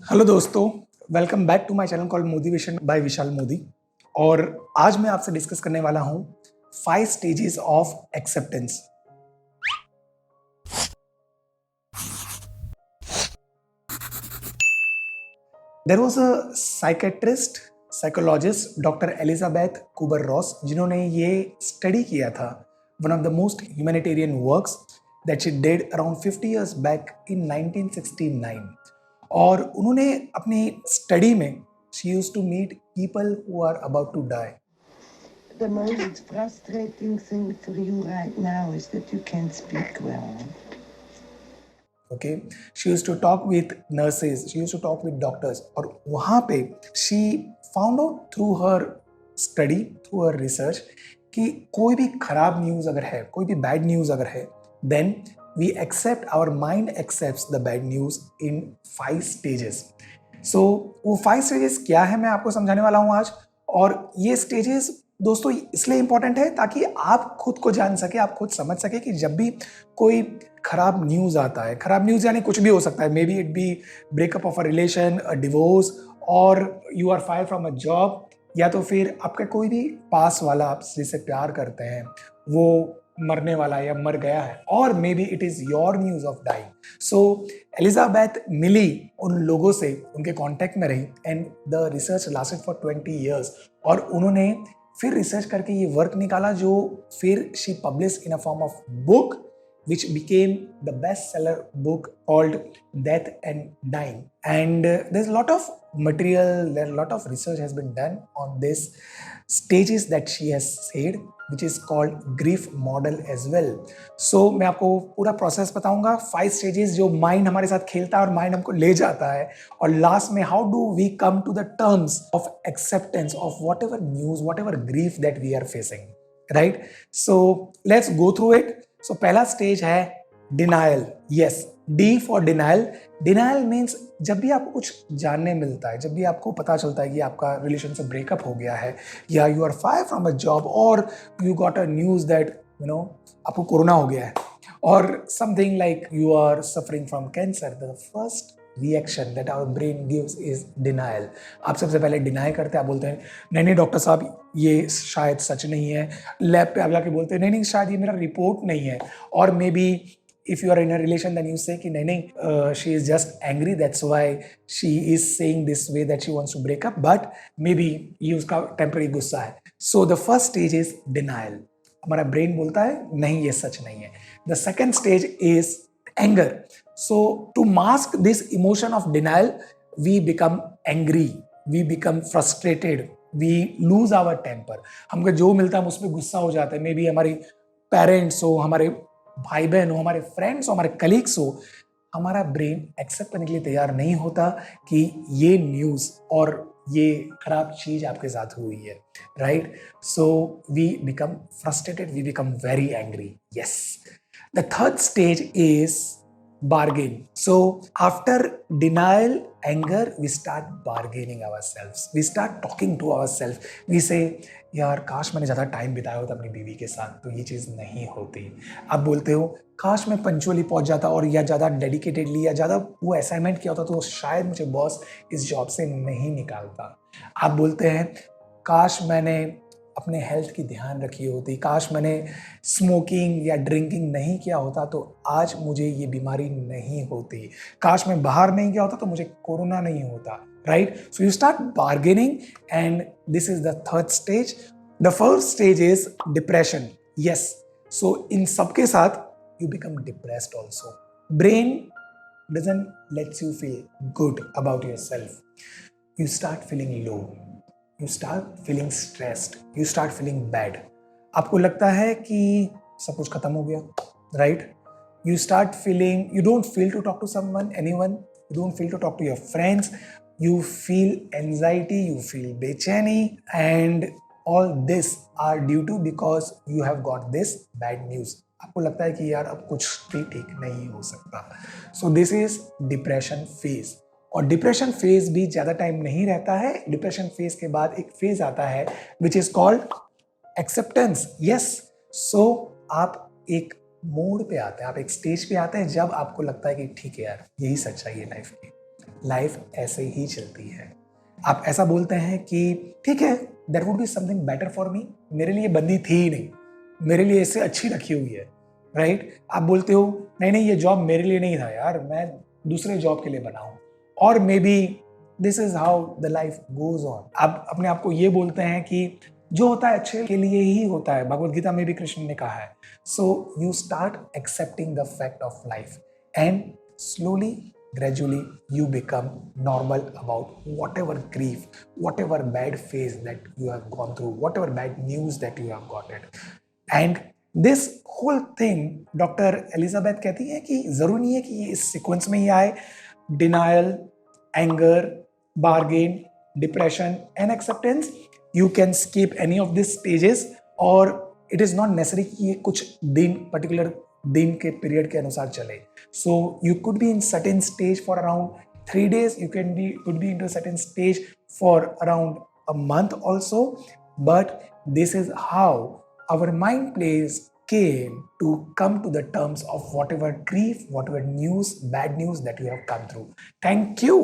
Hello दोस्तों, welcome back to my channel called motivation by Vishal Modi. और आज मैं आपसे डिस्कस करने वाला हूं 5 stages of acceptance. There was a psychiatrist psychologist doctor Elizabeth Kubler Ross, जिन्होंने ये स्टडी किया था, one of the most humanitarian works that she did around 50 years back in 1969। और उन्होंने अपनी स्टडी में she used to meet people who are about to die. The most frustrating thing for you right now is that you can't speak well. Okay, she used to talk with nurses, she used to talk with doctors, और वहाँ पे she found out through her study, through her research कि कोई भी खराब news अगर है, कोई भी बैड न्यूज़ अगर है, then we accept, our mind accepts the bad news in 5 stages. So वो 5 stages क्या है मैं आपको समझाने वाला हूँ आज। और ये stages दोस्तों इसलिए इंपॉर्टेंट है ताकि आप खुद को जान सके, आप खुद समझ सके कि जब भी कोई खराब न्यूज़ आता है, खराब न्यूज़ यानी कुछ भी हो सकता है, may be it be breakup of a relation, a divorce, or you are fire from a job, या तो फिर आपका कोई भी पास वाला आप जिससे प्यार करते हैं वो मरने वाला है या मर गया है, और मे be it is your news of dying. So Elizabeth मिली उन लोगों से, उनके कांटेक्ट में रही, and the research lasted for 20 years. और उन्होंने फिर रिसर्च करके ये वर्क निकाला जो फिर she publish in a form of book which became the bestseller book called Death and Dying. And there's a lot of material, a lot of research has been done on this stages that she has said, which is called grief model as well. So मैं आपको पूरा process बताऊंगा, 5 stages जो mind हमारे साथ खेलता है और माइंड हमको ले जाता है, और लास्ट में how do we come to the terms of acceptance of whatever news, whatever grief that we are facing, right. So let's go through it. So पहला स्टेज है denial. Yes, D for denial. Denial means जब भी आपको कुछ जानने मिलता है, जब भी आपको पता चलता है कि आपका रिलेशन से ब्रेकअप हो गया है, या you are fire from a job, or you got a news that आपको कोरोना हो गया है, or something like you are suffering from cancer, the first reaction that our brain gives is denial. आप सबसे पहले डिनाई करते हैं, आप बोलते हैं नहीं नहीं डॉक्टर साहब ये शायद सच नहीं है। लैब पे आप जाके बोलते हैं नहीं नहीं शायद ये मेरा रिपोर्ट नहीं है। और may be if you are in a relation then you say कि नहीं नहीं she is just angry, that's why she is saying this way that she wants to break up, but maybe ये उसका temporary गुस्सा है। So the first stage is denial. हमारा brain बोलता है नहीं ये सच नहीं है। The second stage is anger. So to mask this emotion of denial, we become angry, we become frustrated, we lose our temper. हमको जो मिलता है हम उसमें गुस्सा हो जाता है। मे बी हमारे पेरेंट्स हो, हमारे भाई बहन हो, हमारे फ्रेंड्स हो, हमारे कलीग्स हो, हमारा ब्रेन एक्सेप्ट करने के लिए तैयार नहीं होता कि ये न्यूज़ और ये खराब चीज आपके साथ हुई है, right. So we become frustrated, we become very angry. Yes, the third stage is bargain. So after denial, anger, we start bargaining ourselves, we start talking to ourselves, we say यार काश मैंने ज़्यादा टाइम बिताया होता अपनी बीवी के साथ तो ये चीज़ नहीं होती। आप बोलते हो काश मैं पंचुअली पहुंच जाता और या ज़्यादा डेडिकेटेडली या ज़्यादा वो असाइनमेंट किया होता तो शायद मुझे बॉस इस जॉब से नहीं निकालता। आप बोलते हैं काश मैंने अपने हेल्थ की ध्यान रखी होती, काश मैंने स्मोकिंग या ड्रिंकिंग नहीं किया होता तो आज मुझे ये बीमारी नहीं होती, काश मैं बाहर नहीं गया होता तो मुझे कोरोना नहीं होता, right. So you start bargaining, and this is the third stage. The fourth stage is depression. Yes, so इन सबके साथ you become depressed also. Brain doesn't lets you feel good about yourself. You start feeling low, you start feeling stressed, you start feeling bad. आपको लगता है कि सब कुछ खत्म हो गया, right. You start feeling, you don't feel to talk to someone, anyone, you don't feel to talk to your friends, you feel anxiety, you feel बेचैनी, and all this are due to because you have got this bad news. आपको लगता है कि यार अब कुछ भी ठीक नहीं हो सकता। So this is depression phase. और डिप्रेशन फेज भी ज़्यादा टाइम नहीं रहता है। डिप्रेशन फेज के बाद एक फेज आता है which is called acceptance. Yes, so आप एक मोड पे आते हैं, आप एक स्टेज पे आते हैं जब आपको लगता है कि ठीक है यार यही सच्चाई है लाइफ की, लाइफ ऐसे ही चलती है। आप ऐसा बोलते हैं कि ठीक है, there would be something better for me, मेरे लिए बंदी थी ही नहीं, मेरे लिए इससे अच्छी रखी हुई है, राइट? आप बोलते हो नहीं नहीं, ये जॉब मेरे लिए नहीं था यार, मैं दूसरे जॉब के लिए बना हूं, और may be this is how the life goes on. आप अपने आप को ये बोलते हैं कि जो होता है अच्छे के लिए ही होता है, भगवत गीता में भी कृष्ण ने कहा है। सो you start accepting the fact of life and slowly, gradually, you become normal about whatever grief, whatever bad phase that you have gone through, whatever bad news that you have gotten. And this whole thing, doctor Elizabeth कहती है कि जरूरी नहीं है कि ये इस sequence में ही आए। Denial, anger, bargain, depression and acceptance, you can skip any of this stages, और इट इज नॉट नेसेसरी कि ये कुछ दिन, पर्टिकुलर दिन के पीरियड के अनुसार चले। So you could be in certain stage for around 3 days, you could be into a certain stage for around a month also, but this is how our mind plays game to come to the terms of whatever grief, whatever news, bad news that you have come through. Thank you.